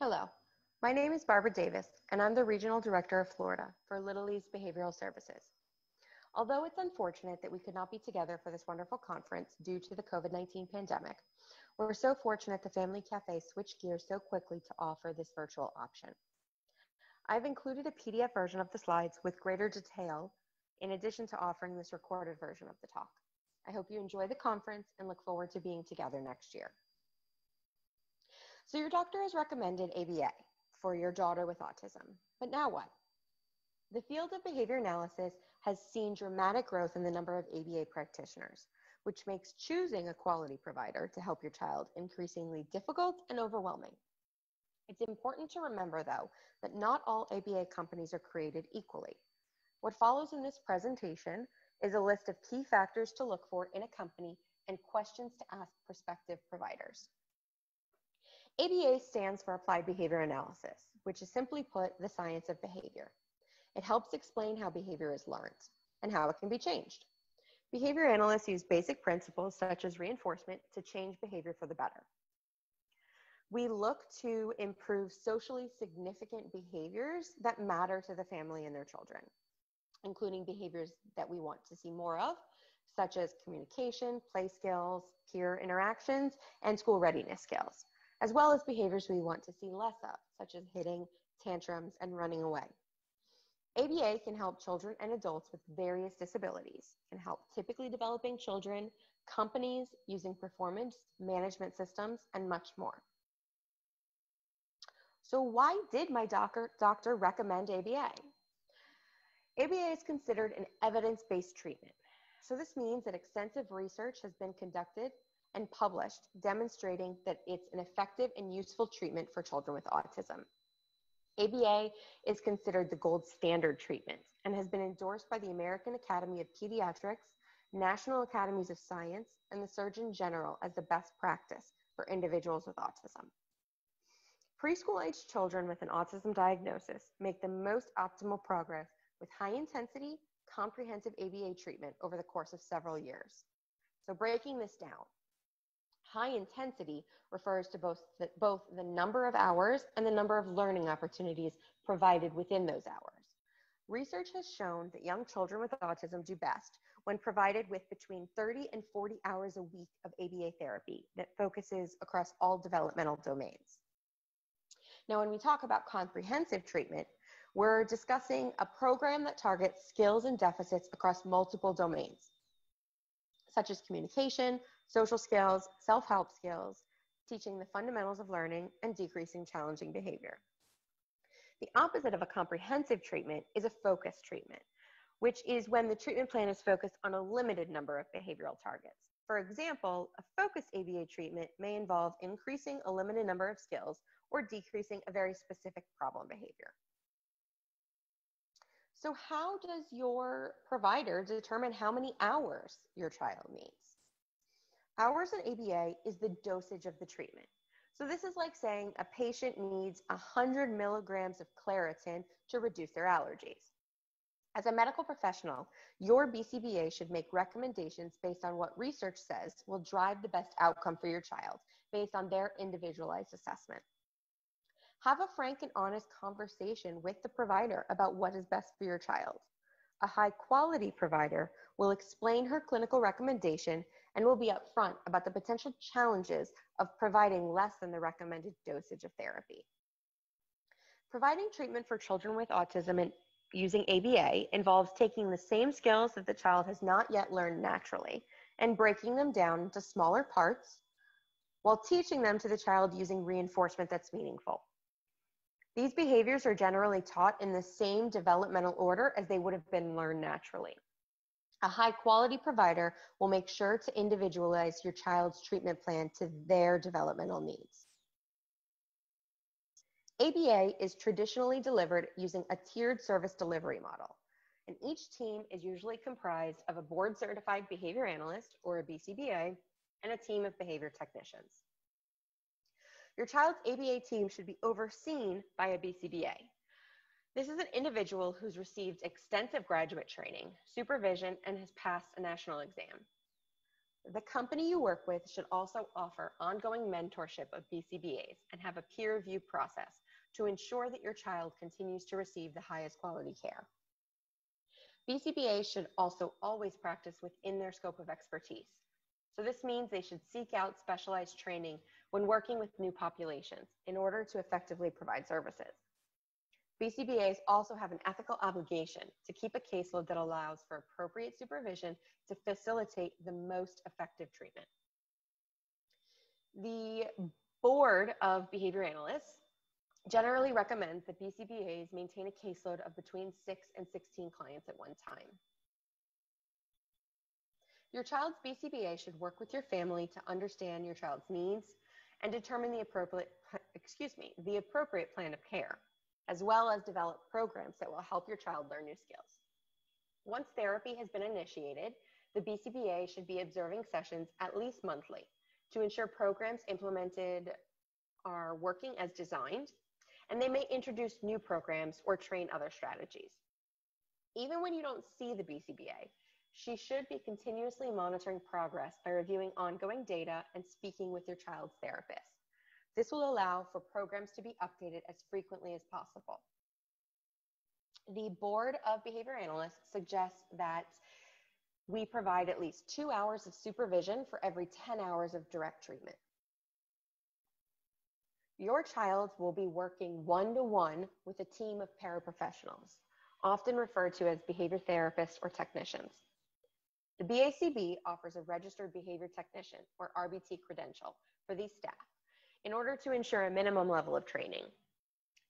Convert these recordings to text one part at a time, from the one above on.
Hello, my name is Barbara Davis, and I'm the Regional Director of Florida for Little East Behavioral Services. Although it's unfortunate that we could not be together for this wonderful conference due to the COVID-19 pandemic, we're so fortunate the Family Cafe switched gears so quickly to offer this virtual option. I've included a PDF version of the slides with greater detail in addition to offering this recorded version of the talk. I hope you enjoy the conference and look forward to being together next year. So your doctor has recommended ABA for your daughter with autism, but now what? The field of behavior analysis has seen dramatic growth in the number of ABA practitioners, which makes choosing a quality provider to help your child increasingly difficult and overwhelming. It's important to remember, though, that not all ABA companies are created equally. What follows in this presentation is a list of key factors to look for in a company and questions to ask prospective providers. ABA stands for Applied Behavior Analysis, which is simply put the science of behavior. It helps explain how behavior is learned and how it can be changed. Behavior analysts use basic principles such as reinforcement to change behavior for the better. We look to improve socially significant behaviors that matter to the family and their children, including behaviors that we want to see more of, such as communication, play skills, peer interactions, and school readiness skills, as well as behaviors we want to see less of, such as hitting, tantrums, and running away. ABA can help children and adults with various disabilities, can help typically developing children, companies using performance management systems, and much more. So why did my doctor recommend ABA? ABA is considered an evidence-based treatment. So this means that extensive research has been conducted and published demonstrating that it's an effective and useful treatment for children with autism. ABA is considered the gold standard treatment and has been endorsed by the American Academy of Pediatrics, National Academies of Science, and the Surgeon General as the best practice for individuals with autism. Preschool-aged children with an autism diagnosis make the most optimal progress with high-intensity, comprehensive ABA treatment over the course of several years. So breaking this down, high intensity refers to both the number of hours and the number of learning opportunities provided within those hours. Research has shown that young children with autism do best when provided with between 30 and 40 hours a week of ABA therapy that focuses across all developmental domains. Now, when we talk about comprehensive treatment, we're discussing a program that targets skills and deficits across multiple domains, such as communication, social skills, self-help skills, teaching the fundamentals of learning, and decreasing challenging behavior. The opposite of a comprehensive treatment is a focused treatment, which is when the treatment plan is focused on a limited number of behavioral targets. For example, a focused ABA treatment may involve increasing a limited number of skills or decreasing a very specific problem behavior. So how does your provider determine how many hours your child needs? Hours in ABA is the dosage of the treatment. So this is like saying a patient needs 100 milligrams of Claritin to reduce their allergies. As a medical professional, your BCBA should make recommendations based on what research says will drive the best outcome for your child based on their individualized assessment. Have a frank and honest conversation with the provider about what is best for your child. A high-quality provider will explain her clinical recommendation and will be upfront about the potential challenges of providing less than the recommended dosage of therapy. Providing treatment for children with autism and using ABA involves taking the same skills that the child has not yet learned naturally and breaking them down into smaller parts while teaching them to the child using reinforcement that's meaningful. These behaviors are generally taught in the same developmental order as they would have been learned naturally. A high-quality provider will make sure to individualize your child's treatment plan to their developmental needs. ABA is traditionally delivered using a tiered service delivery model, and each team is usually comprised of a board-certified behavior analyst, or a BCBA, and a team of behavior technicians. Your child's ABA team should be overseen by a BCBA. This is an individual who's received extensive graduate training, supervision, and has passed a national exam. The company you work with should also offer ongoing mentorship of BCBAs and have a peer review process to ensure that your child continues to receive the highest quality care. BCBAs should also always practice within their scope of expertise. So this means they should seek out specialized training when working with new populations in order to effectively provide services. BCBAs also have an ethical obligation to keep a caseload that allows for appropriate supervision to facilitate the most effective treatment. The Board of Behavior Analysts generally recommends that BCBAs maintain a caseload of between 6 and 16 clients at one time. Your child's BCBA should work with your family to understand your child's needs and determine the appropriate plan of care, as well as develop programs that will help your child learn new skills. Once therapy has been initiated, the BCBA should be observing sessions at least monthly to ensure programs implemented are working as designed, and they may introduce new programs or train other strategies. Even when you don't see the BCBA, she should be continuously monitoring progress by reviewing ongoing data and speaking with your child's therapist. This will allow for programs to be updated as frequently as possible. The Board of Behavior Analysts suggests that we provide at least 2 hours of supervision for every 10 hours of direct treatment. Your child will be working one-to-one with a team of paraprofessionals, often referred to as behavior therapists or technicians. The BACB offers a registered behavior technician, or RBT credential, for these staff in order to ensure a minimum level of training.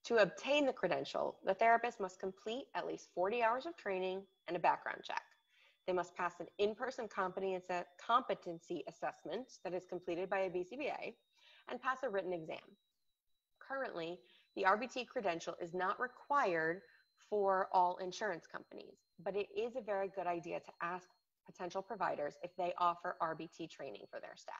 To obtain the credential, the therapist must complete at least 40 hours of training and a background check. They must pass an in-person competency assessment that is completed by a BCBA and pass a written exam. Currently, the RBT credential is not required for all insurance companies, but it is a very good idea to ask potential providers if they offer RBT training for their staff.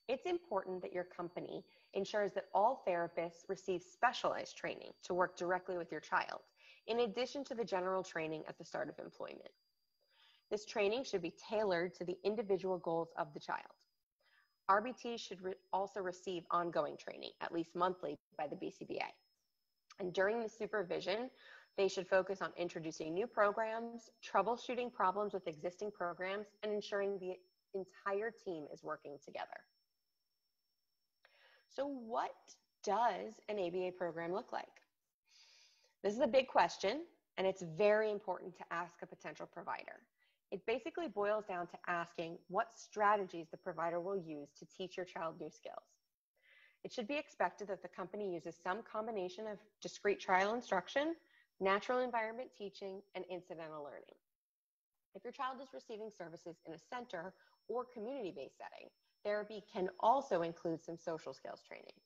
It's important that your company ensures that all therapists receive specialized training to work directly with your child, in addition to the general training at the start of employment. This training should be tailored to the individual goals of the child. RBT should also receive ongoing training, at least monthly, by the BCBA. And during the supervision, they should focus on introducing new programs, troubleshooting problems with existing programs, and ensuring the entire team is working together. So what does an ABA program look like? This is a big question, and it's very important to ask a potential provider. It basically boils down to asking what strategies the provider will use to teach your child new skills. It should be expected that the company uses some combination of discrete trial instruction, natural environment teaching, and incidental learning. If your child is receiving services in a center or community-based setting, therapy can also include some social skills training.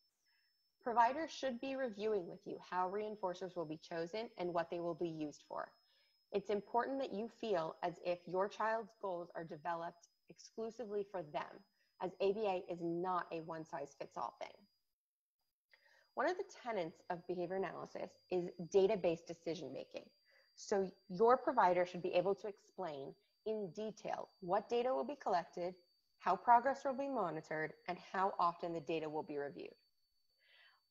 Providers should be reviewing with you how reinforcers will be chosen and what they will be used for. It's important that you feel as if your child's goals are developed exclusively for them, as ABA is not a one-size-fits-all thing. One of the tenets of behavior analysis is data-based decision-making. So your provider should be able to explain in detail what data will be collected, how progress will be monitored, and how often the data will be reviewed.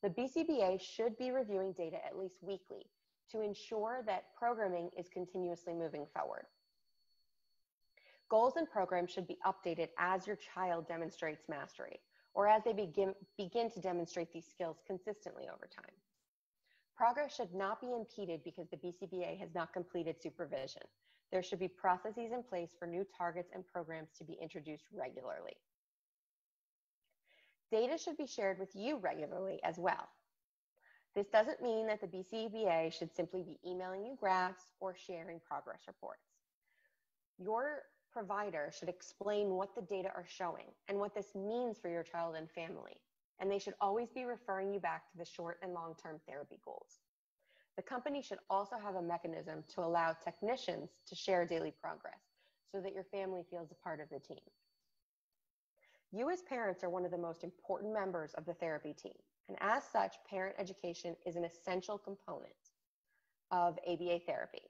The BCBA should be reviewing data at least weekly to ensure that programming is continuously moving forward. Goals and programs should be updated as your child demonstrates mastery, or as they begin to demonstrate these skills consistently over time. Progress should not be impeded because the BCBA has not completed supervision. There should be processes in place for new targets and programs to be introduced regularly. Data should be shared with you regularly as well. This doesn't mean that the BCBA should simply be emailing you graphs or sharing progress reports. Your provider should explain what the data are showing and what this means for your child and family, and they should always be referring you back to the short and long-term therapy goals. The company should also have a mechanism to allow technicians to share daily progress so that your family feels a part of the team. You as parents are one of the most important members of the therapy team, and as such, parent education is an essential component of ABA therapy.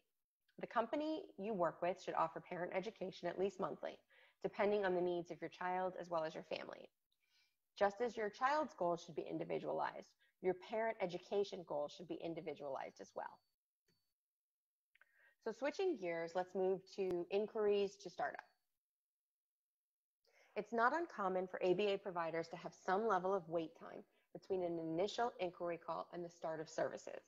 The company you work with should offer parent education at least monthly depending on the needs of your child as well as your family. Just as your child's goals should be individualized, your parent education goals should be individualized as well. So switching gears, let's move to inquiries to startup. It's not uncommon for ABA providers to have some level of wait time between an initial inquiry call and the start of services.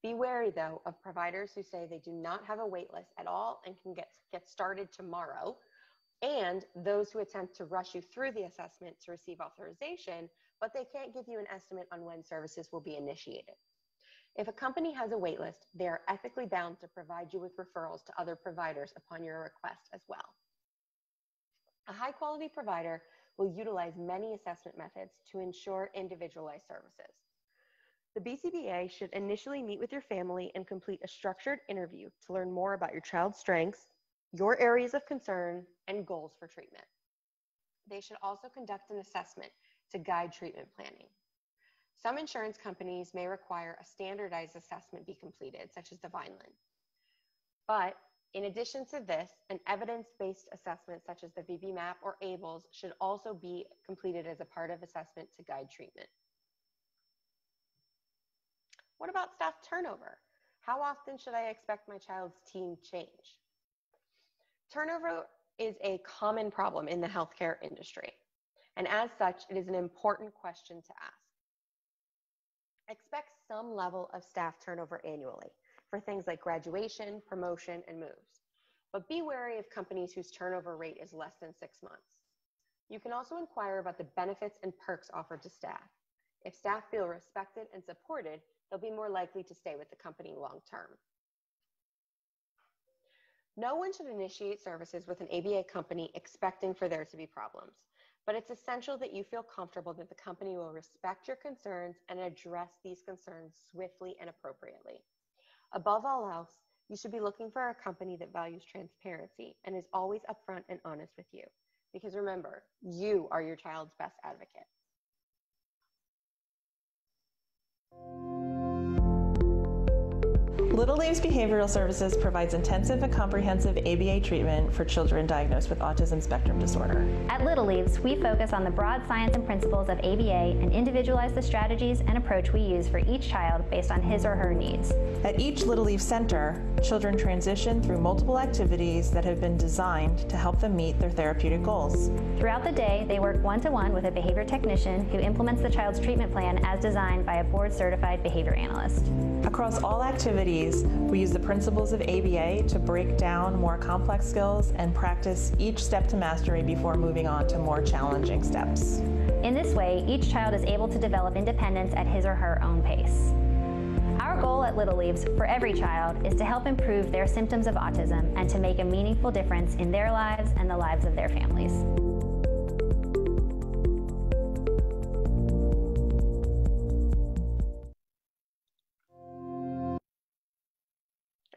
Be wary, though, of providers who say they do not have a wait list at all and can get started tomorrow, and those who attempt to rush you through the assessment to receive authorization, but they can't give you an estimate on when services will be initiated. If a company has a wait list, they are ethically bound to provide you with referrals to other providers upon your request as well. A high-quality provider will utilize many assessment methods to ensure individualized services. The BCBA should initially meet with your family and complete a structured interview to learn more about your child's strengths, your areas of concern, and goals for treatment. They should also conduct an assessment to guide treatment planning. Some insurance companies may require a standardized assessment be completed, such as the Vineland. But in addition to this, an evidence-based assessment such as the VB-MAP or ABLS should also be completed as a part of assessment to guide treatment. What about staff turnover? How often should I expect my child's team change? Turnover is a common problem in the healthcare industry, and as such, it is an important question to ask. Expect some level of staff turnover annually for things like graduation, promotion, and moves. But be wary of companies whose turnover rate is less than 6 months. You can also inquire about the benefits and perks offered to staff. If staff feel respected and supported, they'll be more likely to stay with the company long term. No one should initiate services with an ABA company expecting for there to be problems, but it's essential that you feel comfortable that the company will respect your concerns and address these concerns swiftly and appropriately. Above all else, you should be looking for a company that values transparency and is always upfront and honest with you. Because remember, you are your child's best advocate. Little Leaves Behavioral Services provides intensive and comprehensive ABA treatment for children diagnosed with autism spectrum disorder. At Little Leaves, we focus on the broad science and principles of ABA and individualize the strategies and approach we use for each child based on his or her needs. At each Little Leaves Center, children transition through multiple activities that have been designed to help them meet their therapeutic goals. Throughout the day, they work one-to-one with a behavior technician who implements the child's treatment plan as designed by a board-certified behavior analyst. Across all activities, we use the principles of ABA to break down more complex skills and practice each step to mastery before moving on to more challenging steps. In this way, each child is able to develop independence at his or her own pace. Our goal at Little Leaves for every child is to help improve their symptoms of autism and to make a meaningful difference in their lives and the lives of their families.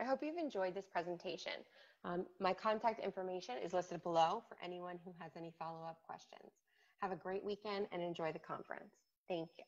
I hope you've enjoyed this presentation. My contact information is listed below for anyone who has any follow-up questions. Have a great weekend and enjoy the conference. Thank you.